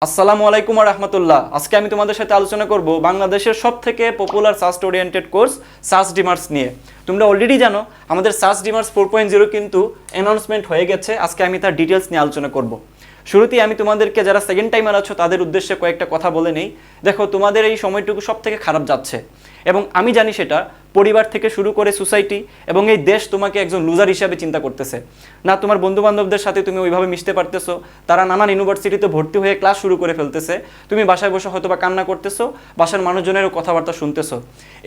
আসসালামু আলাইকুম ওয়া রাহমাতুল্লাহ। আজকে আমি তোমাদের সাথে আলোচনা করব বাংলাদেশের সবথেকে popular SUST oriented course SUST dreamers নিয়ে। তোমরা অলরেডি জানো আমাদের সাস্ট ডিমার্স 4.0 কিন্তু অ্যানাউন্সমেন্ট হয়ে গেছে। আজকে আমি তার ডিটেইলস নিয়ে আলোচনা করব। শুরুতেই আমি তোমাদেরকে যারা সেকেন্ড টাইমার আছো তাদের উদ্দেশ্যে কয়েকটা কথা বলে নেই। দেখো, তোমাদের এই সময়টুকু সবথেকে খারাপ যাচ্ছে এবং আমি জানি সেটা পরিবার থেকে শুরু করে সোসাইটি এবং এই দেশ তোমাকে একজন লুজার হিসাবে চিন্তা করতেছে না। তোমার বন্ধুবান্ধবদের সাথে তুমি ওইভাবে মিশতে পারতেছো, তারা নানান ইউনিভার্সিটিতে ভর্তি হয়ে ক্লাস শুরু করে ফেলতেছে, তুমি বাসায় বসে হয়তো বা কান্না করতেছো, বাসার মানুষজনেরও কথাবার্তা শুনতেছো।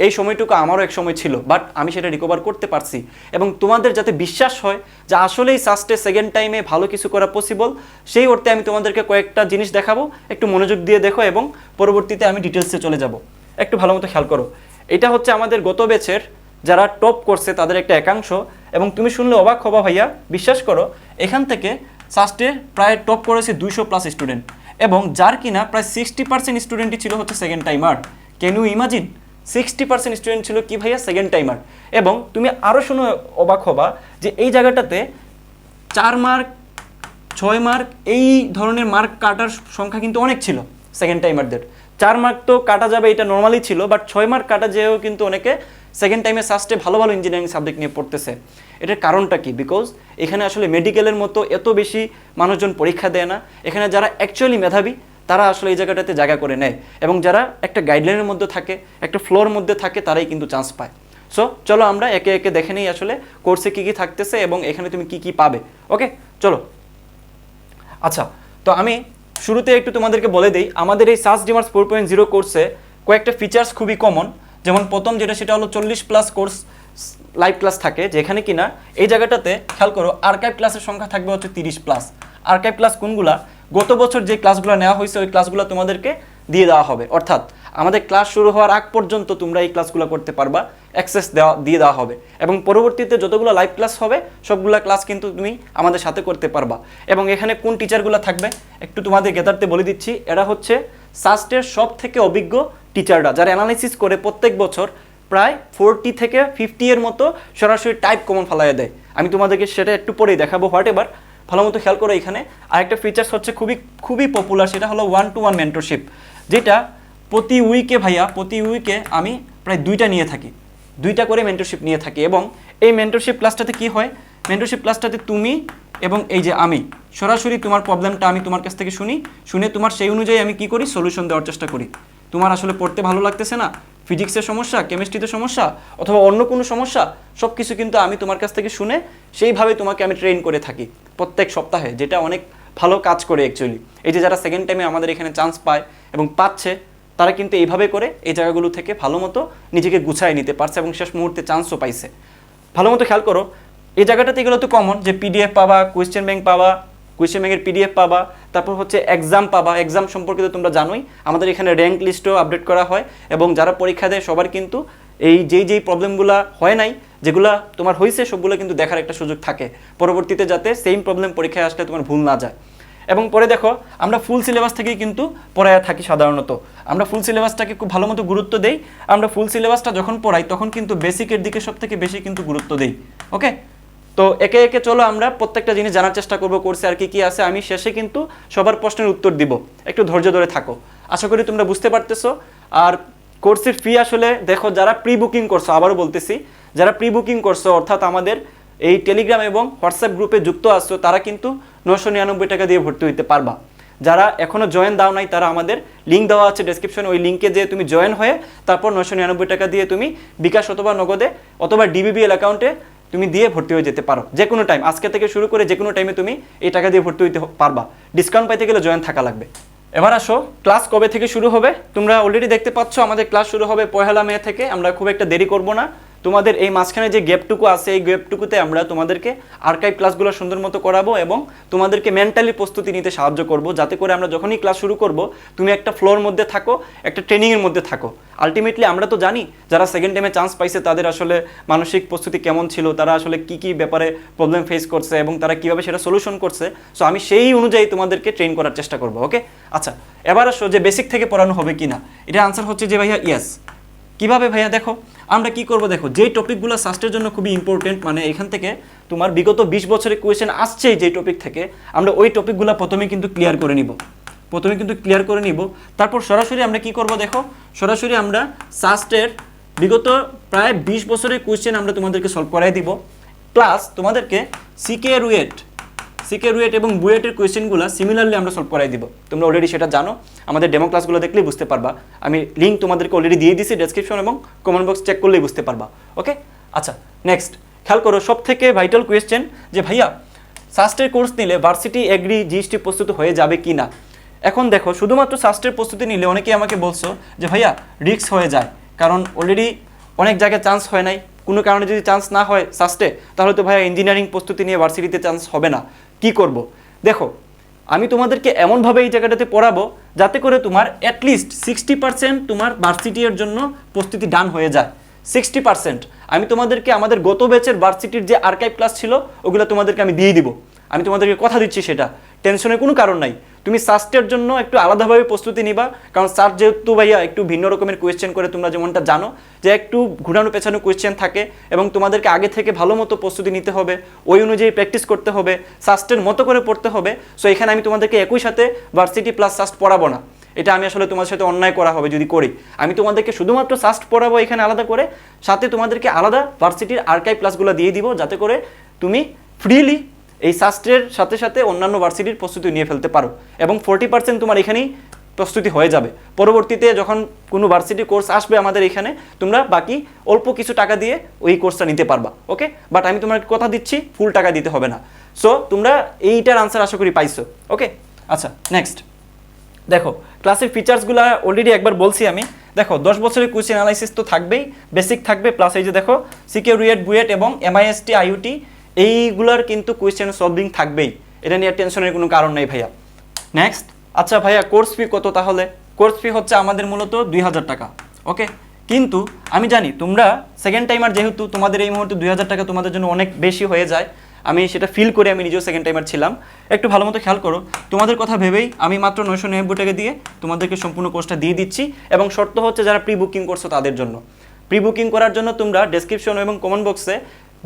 এই সময়টুকু আমারও এক সময় ছিল, বাট আমি সেটা রিকভার করতে পারছি এবং তোমাদের যাতে বিশ্বাস হয় যে আসলেই সাস্টে সেকেন্ড টাইমে ভালো কিছু করা পসিবল, সেই অর্থে আমি তোমাদেরকে কয়েকটা জিনিস দেখাবো। একটু মনোযোগ দিয়ে দেখো এবং পরবর্তীতে আমি ডিটেলসে চলে যাব। একটু ভালো মতো খেয়াল করো। এটা হচ্ছে আমাদের গত ব্যাচের যারা টপ করছে তাদের একটা একাংশ এবং তুমি শুনলে অবাক হবা ভাইয়া, বিশ্বাস করো এখান থেকে সাস্টে প্রায় টপ করেছে 200+ স্টুডেন্ট এবং যার কিনা প্রায় 60% স্টুডেন্টই ছিল হচ্ছে second timer. Can you imagine? 60% student ছিল কি ভাইয়া? Second timer. এবং তুমি আরও শুনে অবাক হবা যে এই জায়গাটাতে 4 মার্ক 6 মার্ক এই ধরনের মার্ক কাটার সংখ্যা কিন্তু অনেক ছিল সেকেন্ড টাইমারদের। 4 মার্ক তো কাটা যাবে এটা নর্মালি ছিল, বাট 6 মার্ক কাটা যেও কিন্তু অনেকে সেকেন্ড টাইমে সাস্টে ভালো ভালো ইঞ্জিনিয়ারিং সাবজেক্ট নিয়ে পড়তেছে। এটার কারণটা কি? বিকজ এখানে আসলে মেডিকেলের মতো এত বেশি মানুষজন পরীক্ষা দেয় না। এখানে যারা অ্যাকচুয়ালি মেধাবী তারা আসলে এই জায়গাটাতে জায়গা করে নেয় এবং যারা একটা গাইডলাইনের মধ্যে থাকে, একটা ফ্লোর মধ্যে থাকে, তারাই কিন্তু চান্স পায়। সো চলো আমরা একে একে দেখে নিই আসলে কোর্সে কী কী থাকতেছে এবং এখানে তুমি কী কী পাবে। ওকে, চলো। আচ্ছা, তো আমি শুরুতে একটু তোমাদেরকে বলে দিই আমাদের এই সাস্ট ডিমার্স 4.0 কোর্সে কয়েকটা ফিচার্স খুবই কমন। যেমন প্রথম যেটা সেটা হলো 40+ কোর্স লাইভ ক্লাস থাকে, যেখানে কিনা এই জায়গাটাতে খেয়াল করো আর্কাইভ ক্লাসের সংখ্যা থাকবে হচ্ছে 30+। আর্কাইভ ক্লাস কোনগুলা? গত বছর যে ক্লাসগুলো নেওয়া হয়েছে ওই ক্লাসগুলো তোমাদেরকে দিয়ে দেওয়া হবে, অর্থাৎ আমাদের ক্লাস শুরু হওয়ার আগ পর্যন্ত তোমরা এই ক্লাসগুলো করতে পারবা, অ্যাক্সেস দিয়ে দেওয়া হবে এবং পরবর্তীতে যতগুলো লাইভ ক্লাস হবে সবগুলো ক্লাস কিন্তু তুমি আমাদের সাথে করতে পারবা। এবং এখানে কোন টিচারগুলো থাকবে একটু তোমাদের গেদারতে বলে দিচ্ছি। এরা হচ্ছে সাস্টের সব থেকে অভিজ্ঞ টিচাররা, যারা অ্যানালাইসিস করে প্রত্যেক বছর প্রায় 40 থেকে 50 এর মতো সরাসরি টাইপ কমন ফালাইয়া দেয়। আমি তোমাদেরকে সেটা একটু পরেই দেখাবো। হোয়াট এভার, ভালো মতো খেয়াল করো। এখানে আরেকটা ফিচার্স হচ্ছে খুবই পপুলার, সেটা হলো 1-to-1 মেন্টরশিপ, যেটা প্রতি উইকে আমি প্রায় 2টা নিয়ে থাকি, 2টা করে মেন্টরশিপ নিয়ে থাকি। এবং এই মেন্টরশিপ ক্লাসটাতে কি হয়? মেন্টরশিপ ক্লাসটাতে তুমি এবং এই যে আমি সরাসরি তোমার প্রবলেমটা আমি তোমার কাছ থেকে শুনে তোমার সেই অনুযায়ী আমি কি করি? সলিউশন দেওয়ার চেষ্টা করি। তোমার আসলে পড়তে ভালো লাগতেছে না, ফিজিক্সের সমস্যা, কেমিস্ট্রিতে সমস্যা অথবা অন্য কোনো সমস্যা, সব কিছু কিন্তু আমি তোমার কাছ থেকে শুনে সেইভাবে তোমাকে আমি ট্রেন করে থাকি প্রত্যেক সপ্তাহে, যেটা অনেক ভালো কাজ করে অ্যাকচুয়ালি। এই যে যারা সেকেন্ড টাইমে আমাদের এখানে চান্স পায় এবং পাচ্ছে, তারা কিন্তু এইভাবে করে এই জায়গাগুলো থেকে ভালো মতো নিজেকে গুছায় নিতে পারছে এবং শেষ মুহূর্তে চান্সও পাইছে। ভালো মতো খেয়াল করো, এই জায়গাটাতে এগুলো তো কমন যে পিডিএফ পাবা, কোয়েশ্চেন ব্যাংক পাবা, কোয়েশ্চেন ব্যাংকের পিডিএফ পাবা, তারপর হচ্ছে এক্সাম পাবা। এক্সাম সম্পর্কে তো তোমরা জানোই, আমাদের এখানে র্যাঙ্ক লিস্টও আপডেট করা হয় এবং যারা পরীক্ষা দেয় সবার কিন্তু এই যেই প্রবলেমগুলো হয় নাই, যেগুলো তোমার হয়েছে, সবগুলো কিন্তু দেখার একটা সুযোগ থাকে পরবর্তীতে, যাতে সেম প্রবলেম পরীক্ষায় আসলে তোমার ভুল না যায়। এবং পরে দেখো আমরা ফুল সিলেবাস থেকেই কিন্তু পড়ায় থাকি। সাধারণত আমরা ফুল সিলেবাসটাকে খুব ভালো মতো গুরুত্ব দেই। আমরা ফুল সিলেবাসটা যখন পড়াই তখন কিন্তু বেসিকের দিকে সব থেকে বেশি কিন্তু গুরুত্ব দেই। ওকে, তো একে একে চলো আমরা প্রত্যেকটা জিনিস জানার চেষ্টা করবো কোর্সে আর কি আছে। আমি শেষে কিন্তু সবার প্রশ্নের উত্তর দিব, একটু ধৈর্য ধরে থাকো। আশা করি তোমরা বুঝতে পারতেছো। আর কোর্সের ফি আসলে দেখো, যারা প্রি বুকিং করছো, আবারও বলতেছি, যারা প্রি বুকিং করছো অর্থাৎ আমাদের এই টেলিগ্রাম এবং হোয়াটসঅ্যাপ গ্রুপে যুক্ত আসছো, তারা কিন্তু 999 টাকা দিয়ে ভর্তি হইতে পারবা। যারা এখনও জয়েন দাও নাই, তারা আমাদের লিঙ্ক দেওয়া আছে ডেসক্রিপশনে, ওই লিঙ্কে যেয়ে তুমি জয়েন হয়ে তারপর 999 টাকা দিয়ে তুমি বিকাশ অথবা নগদে অথবা ডিবিবিএল অ্যাকাউন্টে তুমি দিয়ে ভর্তি হয়ে যেতে পারো। যে কোনো টাইম, আজকে থেকে শুরু করে যে কোনো টাইমে তুমি এই টাকা দিয়ে ভর্তি হইতে পারবা। ডিসকাউন্ট পাইতে গেলে জয়েন থাকা লাগবে। এবার আসো, ক্লাস কবে থেকে শুরু হবে? তোমরা অলরেডি দেখতে পাচ্ছ আমাদের ক্লাস শুরু হবে 1 মে থেকে। আমরা খুব একটা দেরি করব না। তোমাদের এই মাঝখানে যে গ্যাপটুকু আছে, এই গ্যাপটুকুতে আমরা তোমাদেরকে আর্কাইভ ক্লাসগুলো সুন্দর মতো করাবো এবং তোমাদেরকে মেন্টালি প্রস্তুতি নিতে সাহায্য করব, যাতে করে আমরা যখনই ক্লাস শুরু করব তুমি একটা ফ্লোর মধ্যে থাকো, একটা ট্রেনিংয়ের মধ্যে থাকো। আলটিমেটলি আমরা তো জানি যারা সেকেন্ড টাইমে চান্স পাইছে তাদের আসলে মানসিক প্রস্তুতি কেমন ছিল, তারা আসলে কী ব্যাপারে প্রবলেম ফেস করছে এবং তারা কীভাবে সেটা সলিউশন করছে। সো আমি সেই অনুযায়ী তোমাদেরকে ট্রেন করার চেষ্টা করবো। ওকে, আচ্ছা, এবার আসো যে বেসিক থেকে পড়ানো হবে কি না। এটা আনসার হচ্ছে যে ভাইয়া ইয়েস। কিভাবে ভাইয়া? দেখো আমরা কি করব, দেখো যেই টপিকগুলো সাস্টের জন্য খুবই ইম্পর্টেন্ট, মানে এখান থেকে তোমার বিগত 20 বছরের কোয়েশ্চেন আসছে যেই টপিক থেকে, আমরা ওই টপিকগুলো প্রথমে কিন্তু ক্লিয়ার করে নিব। প্রথমে কিন্তু ক্লিয়ার করে নিব, তারপর সরাসরি আমরা কি করব দেখো, সরাসরি আমরা সাস্টের বিগত প্রায় 20 বছরের কোয়েশ্চেন আমরা তোমাদেরকে সলভ করাই দিব, প্লাস তোমাদেরকে সিকে রুয়েট এবং বুয়েটের কোয়েশ্চেনগুলো সিমিলারলি আমরা সলভ করাই দিব। তোমরা অলরেডি সেটা জানো, আমাদের ডেমো ক্লাসগুলো দেখলেই বুঝতে পারবা। আমি লিঙ্ক তোমাদেরকে অলরেডি দিয়ে দিয়েছি ডেসক্রিপশন এবং কমেন্ট বক্স চেক করলেই বুঝতে পারবা। ওকে, আচ্ছা নেক্সট খেয়াল করো, সব থেকে ভাইটাল কোয়েশ্চেন যে ভাইয়া সাস্টের কোর্স নিলে ভার্সিটি এগ্রি জিএসটি প্রস্তুতি হয়ে যাবে কি না। এখন দেখো, শুধুমাত্র সাস্টের প্রস্তুতি নিলে অনেকেই আমাকে বলছো যে ভাইয়া রিস্ক হয়ে যায়, কারণ অলরেডি অনেক জায়গায় চান্স হয় নাই, কোনো কারণে যদি চান্স না হয় সাস্টে, তাহলে তো ভাইয়া ইঞ্জিনিয়ারিং প্রস্তুতি নিয়ে ভার্সিটিতে চান্স হবে না, কি করব। দেখো, আমি তোমাদেরকে এমনভাবে এই জায়গাটাতে পড়াবো যাতে করে তোমার অ্যাটলিস্ট 60% তোমার ভার্সিটির জন্য প্রস্তুতি ডান হয়ে যায়। 60% আমি তোমাদেরকে আমাদের গত ব্যাচের ভার্সিটির যে আর্কাইভ ক্লাস ছিল ওগুলো তোমাদেরকে আমি দিয়ে দিব, আমি তোমাদেরকে কথা দিচ্ছি, সেটা টেনশনের কোনো কারণ নাই। তুমি সাস্টের জন্য একটু আলাদাভাবে প্রস্তুতি নিবা, কারণ সাস্ট যেহেতু ভাইয়া একটু ভিন্ন রকমের কোয়েশ্চেন করে, তোমরা যেমনটা জানো যে একটু ঘুরানো পেছানো কোয়েশ্চেন থাকে এবং তোমাদেরকে আগে থেকে ভালো মতো প্রস্তুতি নিতে হবে, ওই অনুযায়ী প্র্যাকটিস করতে হবে, সাস্টের মতো করে পড়তে হবে। সো এখানে আমি তোমাদেরকে একই সাথে ভার্সিটি প্লাস সাস্ট পড়াবো না, এটা আমি আসলে তোমাদের সাথে অন্যায় করা হবে যদি করি। আমি তোমাদেরকে শুধুমাত্র সাস্ট পড়াবো এখানে আলাদা করে, সাথে তোমাদেরকে আলাদা ভার্সিটির আর্কাইভ ক্লাসগুলো দিয়ে দিব, যাতে করে তুমি ফ্রিলি এই সাস্টের সাথে সাথে অন্যান্য ভার্সিটির প্রস্তুতি নিয়ে ফেলতে পারো এবং 40% তোমার এখানেই প্রস্তুতি হয়ে যাবে। পরবর্তীতে যখন কোনো ভার্সিটি কোর্স আসবে আমাদের এখানে, তোমরা বাকি অল্প কিছু টাকা দিয়ে ওই কোর্সটা নিতে পারবা। ওকে, বাট আমি তোমার কথা দিচ্ছি ফুল টাকা দিতে হবে না। সো তোমরা এইটার আনসার আশা করি পাইছো। ওকে, আচ্ছা নেক্সট দেখো, ক্লাসের ফিচার্সগুলো অলরেডি একবার বলছি আমি। দেখো 10 বছরের কোয়েশ্চেন অ্যানালাইসিস তো থাকবেই, বেসিক থাকবে, প্লাস এই যে দেখো সিকে রুয়েট বুয়েট এবং এমআইএসটি আইইউটি এইগুলার কিন্তু কোয়েশ্চেন সলভিং থাকবেই, এটা নিয়ে টেনশনের কোনো কারণ নেই ভাইয়া। নেক্সট, আচ্ছা ভাইয়া কোর্স ফি কত তাহলে? কোর্স ফি হচ্ছে আমাদের মূলত 2000 টাকা। ওকে, কিন্তু আমি জানি তোমরা সেকেন্ড টাইমার, যেহেতু তোমাদের এই মুহূর্তে 2000 টাকা তোমাদের জন্য অনেক বেশি হয়ে যায়, আমি সেটা ফিল করে, আমি নিজেও সেকেন্ড টাইমার ছিলাম। একটু ভালো মতো খেয়াল করো, তোমাদের কথা ভেবেই আমি মাত্র 999 টাকা দিয়ে তোমাদেরকে সম্পূর্ণ কোর্সটা দিয়ে দিচ্ছি, এবং শর্ত হচ্ছে যারা প্রি বুকিং করছো তাদের জন্য। প্রি বুকিং করার জন্য তোমরা ডেসক্রিপশন এবং কমেন্ট বক্সে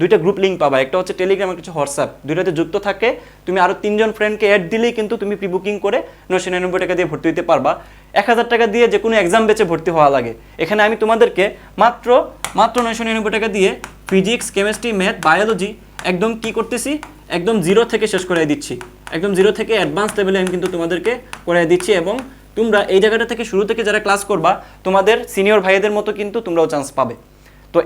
দুইটা গ্রুপ লিঙ্ক পাবা, একটা হচ্ছে টেলিগ্রাম আর কিছু হোয়াটসঅ্যাপ, দুইটাতে যুক্ত থাকে। তুমি আরও 3 জন ফ্রেন্ডকে অ্যাড দিলেই কিন্তু তুমি প্রি বুকিং করে 999 টাকা দিয়ে ভর্তি হতে পারবা। 1000 টাকা দিয়ে যে কোনো এক্সাম বেচে ভর্তি হওয়া লাগে, এখানে আমি তোমাদেরকে মাত্র 999 টাকা দিয়ে ফিজিক্স, কেমিস্ট্রি, ম্যাথ, বায়োলজি একদম কি করতেছি, একদম জিরো থেকে শেষ করে দিচ্ছি, একদম জিরো থেকে অ্যাডভান্স লেভেলে আমি কিন্তু তোমাদেরকে করে দিচ্ছি। এবং তোমরা এই জায়গাটা থেকে শুরু থেকে যারা ক্লাস করবা, তোমাদের সিনিয়র ভাইদের মতো কিন্তু তোমরাও চান্স পাবে। তো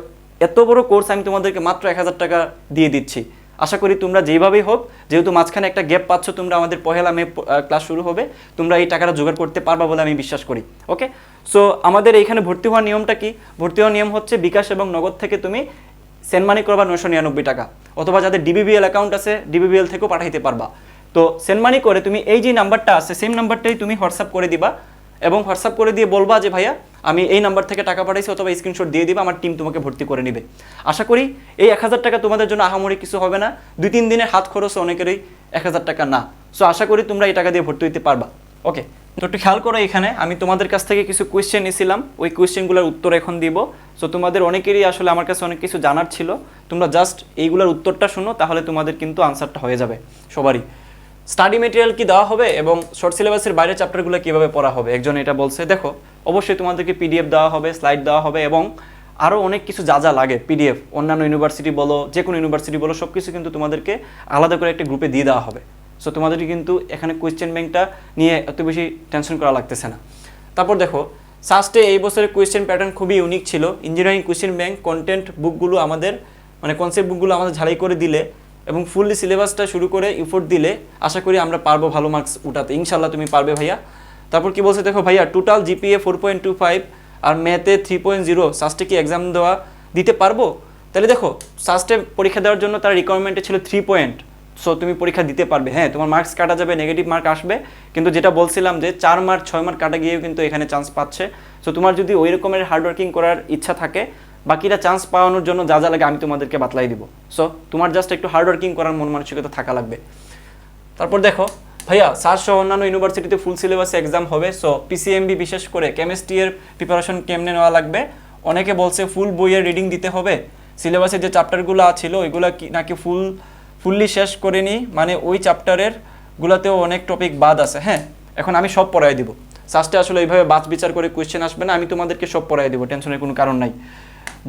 এত বড় কোর্স আমি তোমাদেরকে মাত্র 1000 টাকা দিয়ে দিচ্ছি। আশা করি তোমরা যেভাবেই হোক, যেহেতু মাঝখানে একটা গ্যাপ পাচ্ছ, তোমরা আমাদের 1 মে ক্লাস শুরু হবে, তোমরা এই টাকাটা জোগাড় করতে পারবা বলে আমি বিশ্বাস করি। ওকে, সো আমাদের এইখানে ভর্তি হওয়ার নিয়মটা কি? ভর্তি হওয়ার নিয়ম হচ্ছে বিকাশ এবং নগদ থেকে তুমি সেন্ড মানি করবা 999 টাকা, অথবা যাদের ডিবিবিএল অ্যাকাউন্ট আছে ডিবিবিএল থেকেও পাঠাইতে পারবা। তো সেন্ড মানি করে তুমি এই যে নাম্বারটা আছে সেম নাম্বারটাই তুমি হোয়াটসঅ্যাপ করে দিবা, এবং হোয়াটসঅ্যাপ করে দিয়ে বলবা যে ভাইয়া আমি এই নাম্বার থেকে টাকা পাঠাইছি, অথবা স্ক্রিনশট দিয়ে দিবা, আমার টিম তোমাকে ভর্তি করে নেবে। আশা করি এই 1000 টাকা তোমাদের জন্য আহামরি কিছু হবে না, 2-3 দিনের হাত খরচ অনেকেরই 1000 টাকা না। সো আশা করি তোমরা এই টাকা দিয়ে ভর্তি হতে পারবা। ওকে, তো একটু খেয়াল করো, এখানে আমি তোমাদের কাছ থেকে কিছু কোয়েশ্চেন নিয়েছিলাম, ওই কোয়েশ্চেনগুলোর উত্তর এখন দিব। সো তোমাদের অনেকেরই আসলে আমার কাছে অনেক কিছু জানার ছিল, তোমরা জাস্ট এইগুলোর উত্তরটা শোনো, তাহলে তোমাদের কিন্তু আনসারটা হয়ে যাবে সবারই। স্টাডি মেটেরিয়াল কি দেওয়া হবে এবং শর্ট সিলেবাসের বাইরে চ্যাপ্টারগুলো কীভাবে পড়া হবে, একজন এটা বলছে। দেখো অবশ্যই তোমাদেরকে পিডিএফ দেওয়া হবে, স্লাইড দেওয়া হবে, এবং আরও অনেক কিছু যা যা লাগে পিডিএফ, অন্যান্য ইউনিভার্সিটি বলো, যে কোনো ইউনিভার্সিটি বলো, সব কিছু কিন্তু তোমাদেরকে আলাদা করে একটা গ্রুপে দিয়ে দেওয়া হবে। সো তোমাদেরকে কিন্তু এখানে কোয়েশ্চেন ব্যাংকটা নিয়ে এত বেশি টেনশন করা লাগতেছে না। তারপর দেখো, সাস্টে এই বছরের কোয়েশ্চেন প্যাটার্ন খুবই ইউনিক ছিল। ইঞ্জিনিয়ারিং কোয়েশ্চেন ব্যাংক কন্টেন্ট বুকগুলো আমাদের, মানে কনসেপ্ট বুকগুলো আমাদের ঝালাই করে দিলে এবং ফুললি সিলেবাসটা শুরু করে ইফোর্ট দিলে আশা করি আমরা পারবো ভালো মার্কস উঠাতে। ইনশাল্লাহ তুমি পারবে ভাইয়া। তারপর কি বলছে দেখো, ভাইয়া টোটাল জিপিএ 4.25 আর ম্যাথে 3.0, সাস্টে কি এক্সাম দিতে পারবো? তাহলে দেখো, সাস্টে পরীক্ষা দেওয়ার জন্য তার রিকোয়ারমেন্টে ছিল 3 পয়েন্ট। সো তুমি পরীক্ষা দিতে পারবে। হ্যাঁ, তোমার মার্কস কাটা যাবে, নেগেটিভ মার্ক আসবে, কিন্তু যেটা বলছিলাম যে 4 মার্ক 6 মার্ক কাটা গিয়েও কিন্তু এখানে চান্স পাচ্ছে। সো তোমার যদি ওই রকমের হার্ডওয়ার্কিং করার ইচ্ছা থাকে, বাকিটা চান্স পাওয়ানোর জন্য যা যা লাগে আমি তোমাদেরকে বাতলাই দিব। সো তোমার জাস্ট একটু হার্ডওয়ার্কিং করার মন মানসিকতা থাকা লাগবে। তারপর দেখো ভাইয়া, সার্চ সহ অন্যান্য ইউনিভার্সিটিতে ফুল সিলেবাসে এক্সাম হবে। সো পিসিএমবি বিশেষ করে কেমিস্ট্রি এর প্রিপারেশন কেমনে নেওয়া লাগবে? অনেকে বলছে ফুল বইয়ের রিডিং দিতে হবে, সিলেবাসে যে চ্যাপ্টারগুলো ছিল ওইগুলো নাকি ফুললি শেষ করে নিই, মানে ওই চ্যাপ্টারের গুলাতেও অনেক টপিক বাদ আছে। হ্যাঁ, এখন আমি সব পড়াই দিব। সাস্টে আসলে এইভাবে বাছ বিচার করে কোয়েশ্চেন আসবে না, আমি তোমাদেরকে সব পড়াই দিব, টেনশনের কোনো কারণ নাই।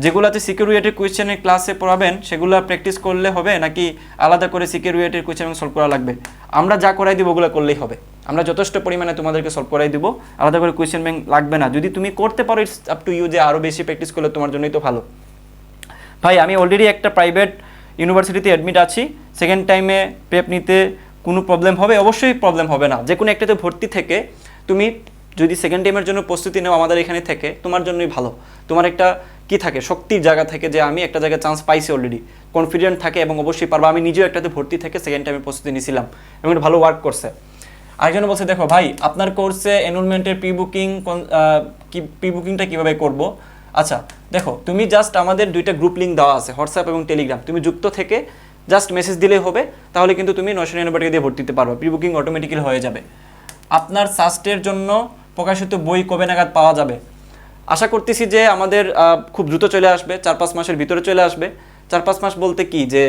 যেগুলোতে সিকিউরিটির কোয়েশ্চেনের ক্লাসে পড়াবেন সেগুলো প্র্যাকটিস করলে হবে নাকি আলাদা করে সিকিউরিটির কোয়েশ্চেন সলভ করা লাগবে? আমরা যা করাই দিব ওগুলো করলেই হবে। আমরা যথেষ্ট পরিমাণে তোমাদেরকে সলভ করাই দিব, আলাদা করে কোয়েশ্চেন ব্যাংক লাগবে না। যদি তুমি করতে পারো ইটস আপ টু ইউ, যে আরও বেশি প্র্যাকটিস করলে তোমার জন্যই তো ভালো। ভাই আমি অলরেডি একটা প্রাইভেট ইউনিভার্সিটিতে অ্যাডমিট আছি, সেকেন্ড টাইমে প্রেপ নিতে কোনো প্রবলেম হবে? অবশ্যই প্রবলেম হবে না। যে কোনো একটাতে ভর্তি থেকে তুমি যদি সেকেন্ড টাইমের জন্য প্রস্তুতি নাও আমাদের এখানে থেকে, তোমার জন্যই ভালো। তোমার একটা কি থাকে, শক্তির জায়গা থেকে যে আমি একটা জায়গায় চান্স পাইছি অলরেডি, কনফিডেন্ট থাকে এবং অবশ্যই পারবো। আমি নিজেও একটাতে ভর্তি থেকে সেকেন্ড টাইমে প্রস্তুতি নিয়েছিলাম এবং এটা ভালো ওয়ার্ক করছে। আরেকজন বলছে দেখো ভাই আপনার কোর্সে এনরোলমেন্টের প্রি বুকিংটা কীভাবে করবো? আচ্ছা দেখো, তুমি জাস্ট আমাদের দুইটা গ্রুপ লিঙ্ক দেওয়া আছে, হোয়াটসঅ্যাপ এবং টেলিগ্রাম, তুমি যুক্ত থেকে জাস্ট মেসেজ দিলেই হবে, তাহলে কিন্তু তুমি 999 টাকা দিয়ে ভর্তি দিতে পারবে, প্রি বুকিং অটোমেটিক্যালি হয়ে যাবে। আপনার সাস্টের জন্য প্রকাশিত বই কবে নাগাদ পাওয়া যাবে? আশা করতেছি যে আমাদের খুব দ্রুত চলে আসবে, 4-5 মাসের ভিতরে চলে আসবে। 4-5 মাস বলতে কি যে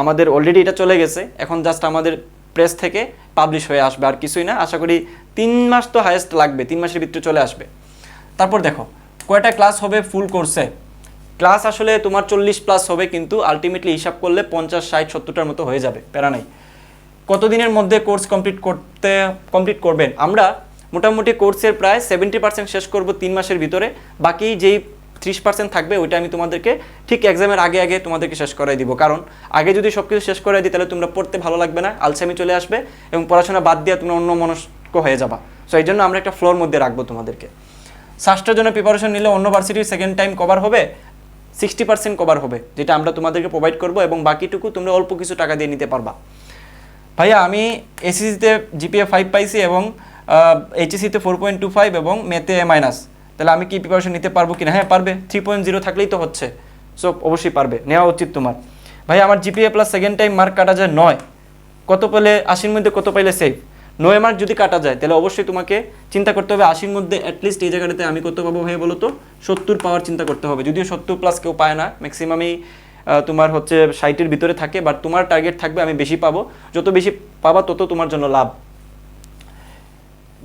আমাদের অলরেডি এটা চলে গেছে, এখন জাস্ট আমাদের প্রেস থেকে পাবলিশ হয়ে আসবে, আর কিছুই না। আশা করি 3 মাস তো হায়েস্ট লাগবে, 3 মাসের ভিতরে চলে আসবে। তারপর দেখো কয়টা ক্লাস হবে ফুল কোর্সে? ক্লাস আসলে তোমার 40+ হবে, কিন্তু আলটিমেটলি হিসাব করলে 50-60-70টার মতো হয়ে যাবে, প্যারা নাই। কতদিনের মধ্যে কোর্স কমপ্লিট করবেন? আমরা মোটামুটি কোর্সের প্রায় 70% শেষ করব 3 মাসের ভিতরে, বাকি যেই 30% থাকবে ওইটা আমি তোমাদেরকে ঠিক এক্সামের আগে আগে তোমাদেরকে শেষ করাই দিব। কারণ আগে যদি সব কিছু শেষ করাই দিই তাহলে তোমরা পড়তে ভালো লাগবে না, আলসেমি চলে আসবে এবং পড়াশোনা বাদ দিয়ে তোমরা অন্য মনস্ক হয়ে যাবা। সো এই জন্য আমরা একটা ফ্লোর মধ্যে রাখবো তোমাদেরকে। সাস্টের জন্য প্রিপারেশন নিলে অন্য ভার্সিটির সেকেন্ড টাইম কভার হবে, 60% কভার হবে, যেটা আমরা তোমাদেরকে প্রোভাইড করবো, এবং বাকিটুকু তোমরা অল্প কিছু টাকা দিয়ে নিতে পারবা। ভাইয়া আমি এসএসসিতে জিপিএ 5 পাইছি এবং এইচএসসিতে 4.25 এবং ম্যাথে A-, তাহলে আমি কি প্রিপারেশন নিতে পারবো কিনা? হ্যাঁ পারবে, 3.0 থাকলেই তো হচ্ছে, সো অবশ্যই পারবে, নেওয়া উচিত তোমার। ভাই আমার GPA plus second time mark কাটা যায় 9, কত পেলে 80-র মধ্যে কত পাইলে সেফ? 9 মার্ক যদি কাটা যায় তাহলে অবশ্যই তোমাকে চিন্তা করতে হবে 80-র মধ্যে অ্যাটলিস্ট এই জায়গাটাতে আমি কত পাবো ভাই বলো তো? 70 পাওয়ার চিন্তা করতে হবে। যদিও 70+ কেউ পায় না, ম্যাক্সিমামই তোমার হচ্ছে 60-এর ভিতরে থাকে, বাট তোমার টার্গেট থাকবে আমি বেশি পাবো, যত বেশি পাবা তত তোমার জন্য লাভ।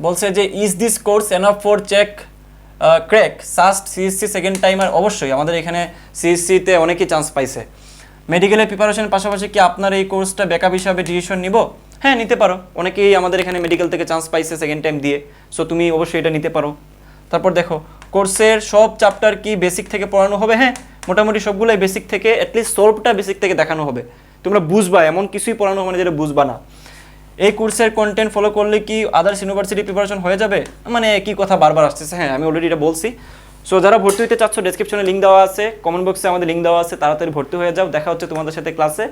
বলছে যে is this course enough for check crack SUST CSC second timer? অবশ্যই, আমাদের এখানে সিএসসিতে অনেকেই চান্স পাইছে। মেডিকেলের প্রিপারেশনের পাশাপাশি কি আপনার এই কোর্সটা ব্যাকআপ হিসাবে ডিসিশন নিব? হ্যাঁ নিতে পারো, অনেকেই আমাদের এখানে মেডিকেল থেকে চান্স পাইছে সেকেন্ড টাইম দিয়ে, সো তুমি অবশ্যই এটা নিতে পারো। তারপর দেখো কোর্সের সব চ্যাপ্টার কি বেসিক থেকে পড়ানো হবে? হ্যাঁ মোটামুটি সবগুলোই বেসিক থেকে, অ্যাটলিস্ট সলভটা বেসিক থেকে দেখানো হবে, তোমরা বুঝবা, এমন কিছুই পড়ানো হবে না যেটা বুঝবা না। এই কোর্সের কন্টেন্ট ফলো করলে কি আদার্স ইউনিভার্সিটি প্রিপারেশন হয়ে যাবে? মানে একই কথা বারবার আসতেছে, হ্যাঁ আমি অলরেডি এটা বলছি। সো যারা ভর্তি হতে চাচ্ছ ডেসক্রিপশনে লিঙ্ক দেওয়া আছে, কমেন্ট বক্সে আমাদের লিঙ্ক দেওয়া আছে, তাড়াতাড়ি ভর্তি হয়ে যাও। দেখা হচ্ছে তোমাদের সাথে ক্লাসে।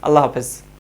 আল্লাহ হাফেজ।